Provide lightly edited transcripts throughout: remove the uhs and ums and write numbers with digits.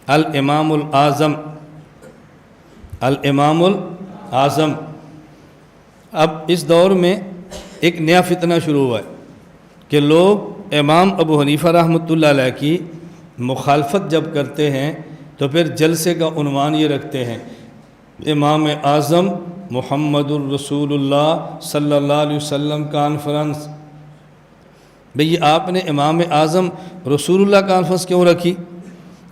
الامام الاعظم، الامام الاعظم۔ اب اس دور میں ایک نیا فتنہ شروع ہوا ہے کہ لوگ امام ابو حنیفہ رحمۃ اللہ علیہ کی مخالفت جب کرتے ہیں تو پھر جلسے کا عنوان یہ رکھتے ہیں امام اعظم محمد الرسول اللہ صلی اللہ علیہ وسلم کانفرنس۔ بھئی آپ نے امام اعظم رسول اللہ کانفرنس کیوں رکھی؟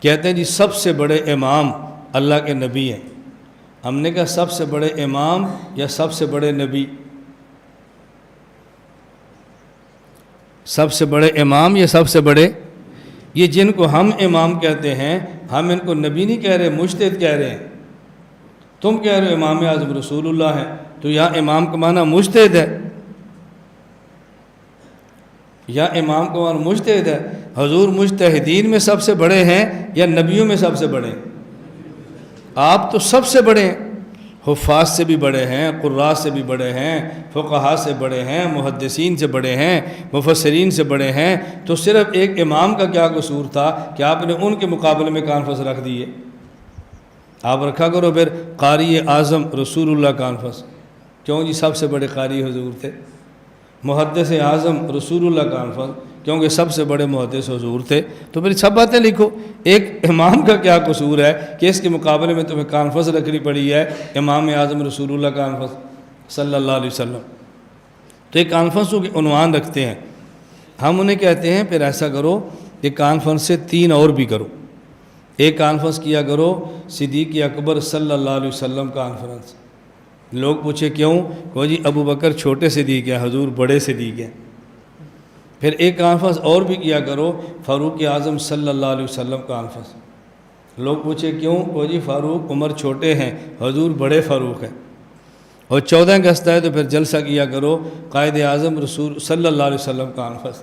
کہتے ہیں جی سب سے بڑے امام اللہ کے نبی ہیں۔ ہم نے کہا سب سے بڑے امام یا سب سے بڑے نبی؟ سب سے بڑے امام یا سب سے بڑے؟ یہ جن کو ہم امام کہتے ہیں ہم ان کو نبی نہیں کہہ رہے، مجتہد کہہ رہے ہیں۔ تم کہہ رہے ہو امام اعظم رسول اللہ ہے، تو یہاں امام کا معنی مجتہد ہے، یا امام کا معنی مجتہد ہے۔ حضور مجتہدین میں سب سے بڑے ہیں یا نبیوں میں سب سے بڑے ہیں؟ آپ تو سب سے بڑے ہیں، حفاظ سے بھی بڑے ہیں، قراء سے بھی بڑے ہیں، فقہاء سے بڑے ہیں، محدثین سے بڑے ہیں، مفسرین سے بڑے ہیں، تو صرف ایک امام کا کیا قصور تھا کہ آپ نے ان کے مقابلے میں کانفرنس رکھ دیے؟ آپ رکھا کرو پھر قاری اعظم رسول اللہ کانفرنس۔ کیوں جی سب سے بڑے قاری حضور تھے۔ محدث اعظم رسول اللہ کانفرنس، کیونکہ سب سے بڑے محدث حضور تھے۔ تو پھر سب باتیں لکھو، ایک امام کا کیا قصور ہے کہ اس کے مقابلے میں تمہیں کانفرنس رکھنی پڑی ہے امام اعظم رسول اللہ کانفرنس صلی اللہ علیہ وسلم۔ تو ایک کانفرنسوں کے عنوان رکھتے ہیں، ہم انہیں کہتے ہیں پھر ایسا کرو کہ کانفرنس سے 3 اور بھی کرو۔ ایک کانفرنس کیا کرو صدیق اکبر صلی اللہ علیہ وسلم کانفرنس۔ لوگ پوچھے کیوں؟ کہ جی ابو بکر چھوٹے صدیق ہیں، حضور بڑے صدیق ہیں۔ پھر ایک کانفرنس اور بھی کیا کرو فاروق اعظم صلی اللہ علیہ وسلم کانفرنس۔ لوگ پوچھے کیوں؟ کہ جی فاروق عمر چھوٹے ہیں، حضور بڑے فاروق ہیں۔ اور 14 اگست ہے تو پھر جلسہ کیا کرو قائد اعظم رسول صلی اللہ علیہ وسلم کانفرنس۔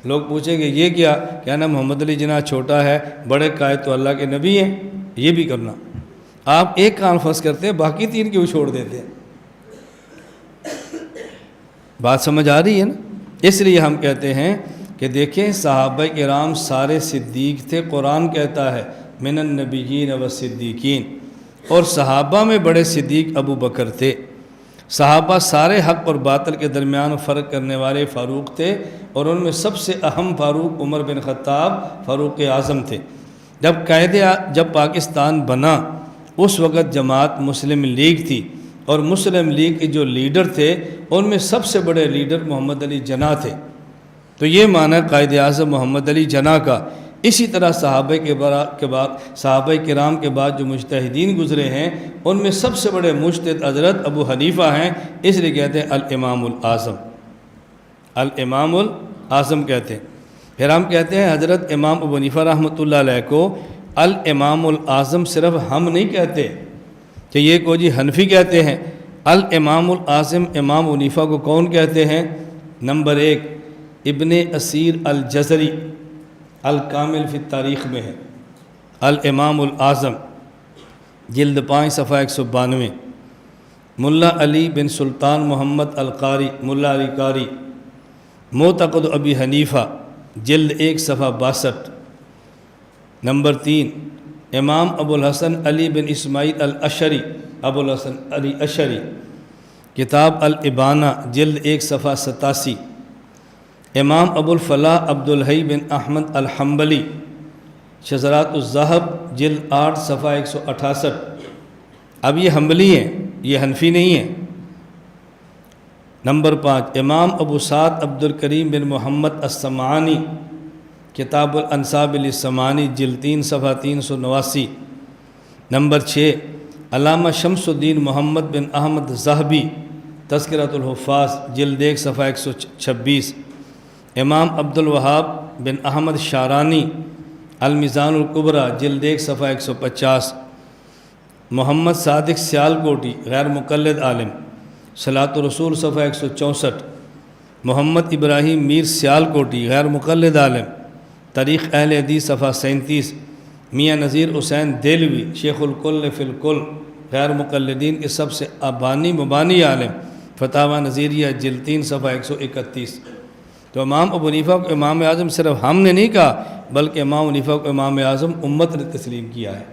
لوگ پوچھیں گے یہ کیا؟ کہنا محمد علی جناح چھوٹا ہے، بڑے قائد تو اللہ کے نبی ہیں۔ یہ بھی کرنا۔ آپ ایک کانفرنس کرتے ہیں، باقی 3 کیوں چھوڑ دیتے ہیں؟ بات سمجھ آ رہی ہے نا؟ اس لیے ہم کہتے ہیں کہ دیکھیں صحابہ کرام سارے صدیق تھے۔ قرآن کہتا ہے من النبیین والصدیقین، اور صحابہ میں بڑے صدیق ابو بکر تھے۔ صحابہ سارے حق اور باطل کے درمیان فرق کرنے والے فاروق تھے، اور ان میں سب سے اہم فاروق عمر بن خطاب فاروق اعظم تھے۔ جب پاکستان بنا اس وقت جماعت مسلم لیگ تھی، اور مسلم لیگ کے جو لیڈر تھے ان میں سب سے بڑے لیڈر محمد علی جناح تھے۔ تو یہ معنی قائد اعظم محمد علی جناح کا۔ اسی طرح صحابہ کرام کے بعد جو مجتہدین گزرے ہیں ان میں سب سے بڑے مجتہد حضرت ابو حنیفہ ہیں، اس لیے کہتے ہیں الامام الاعظم، الامام الاعظم کہتے ہیں۔ پھر ہم کہتے ہیں حضرت امام ابو حنیفہ رحمۃ اللہ علیہ کو الامام الاعظم صرف ہم نہیں کہتے کہ یہ کو جی حنفی کہتے ہیں۔ الامام الاعظم امام حنیفہ کو کون کہتے ہیں؟ نمبر 1 ابن اسیر الجزری الکامل فی التاریخ میں ہے، الامام الاعظم جلد 5 صفحہ 192۔ ملا علی بن سلطان محمد القاری، ملا علی قاری، معتقد ابی حنیفہ جلد 1 صفحہ 62۔ نمبر 3 امام ابو الحسن علی بن اسماعیل الاشری، ابو الحسن علی اشری، کتاب الابانہ جلد 1 صفحہ 87۔ امام ابو الفلاح عبد الحی بن احمد الحنبلی، شذرات الذہب جلد 8 صفحہ 168۔ اب یہ حنبلی ہیں، یہ حنفی نہیں ہیں۔ نمبر 5 امام ابو سعد عبد الکریم بن محمد السمعانی، کتاب الانساب للسمعانی جلد 3 صفحہ 389۔ نمبر 6 علامہ شمس الدین محمد بن احمد ذہبی، تذکرۃ الحفاظ جلد 1 صفحہ 126۔ امام عبد الوہاب بن احمد شارانی، المیزان الکبریٰ جلد 1 صفحہ 150۔ محمد صادق سیالکوٹی غیر مقلد عالم، صلاۃ الرسول صفحہ 164۔ محمد ابراہیم میر سیالکوٹی غیر مقلد عالم، تاریخ اہل حدیث صفحہ 37۔ میاں نذیر حسین دہلوی شیخ الکل فی الکل، غیر مقلدین کے سب سے مبانی عالم، فتاوی نظیریہ جلد 3 صفحہ 131۔ تو امام ابو حنیفہ کو امام اعظم صرف ہم نے نہیں کہا، بلکہ امام حنیفہ کو امام اعظم امت نے تسلیم کیا ہے۔